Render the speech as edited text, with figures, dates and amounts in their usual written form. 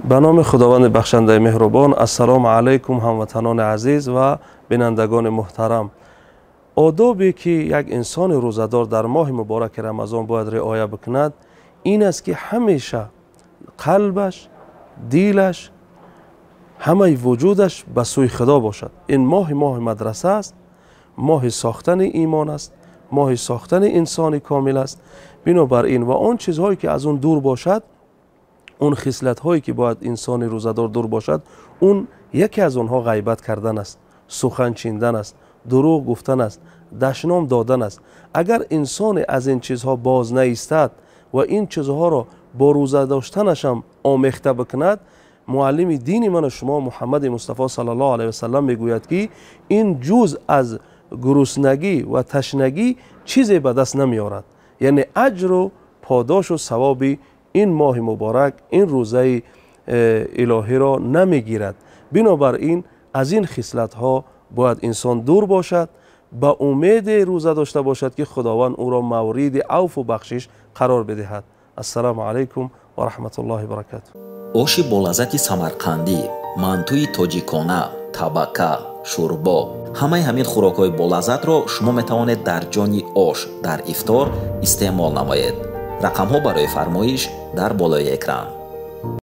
به نام خداوند بخشنده مهربان. السلام علیکم هموطنان عزیز و بینندگان محترم. آدابی که یک انسان روزدار در ماه مبارک رمضان باید رعایت بکند این است که همیشه قلبش، دیلش، همه وجودش به سوی خدا باشد. این ماه مدرسه است، ماه ساختن ایمان است، ماه ساختن انسان کامل است. بنابراین و آن چیزهایی که از اون دور باشد، اون خصلت هایی که باید انسان روزدار دور باشد، اون یکی از اونها غیبت کردن است، سخن چیندن است، دروغ گفتن است، دشنام دادن است. اگر انسان از این چیزها باز نایستد و این چیزها را با روزه داشتنش هم آمیخته بکند، معلم دین من و شما محمد مصطفی صلی الله علیه و سلم میگوید که این جز از گرسنگی و تشنگی چیزی به دست نمیارد. یعنی اجر و پاداش و ثواب این ماه مبارک، این روزه الهی را نمیگیرد. بنابراین از این خصلت ها باید انسان دور باشد، با امید روزه داشته باشد که خداوند او را مورد عفو و بخشش قرار بدهد. السلام علیکم و رحمت الله و برکاته. оши болаззати самарқандӣ, мантӯи тоҷикона, табака, шӯрбо ҳамаи ҳамин хӯрокҳои болаззатро шумо метавонед дар ҷони ош дар ифтор истеъмол намоед. рақамҳо барои фармоиш дар болои экран.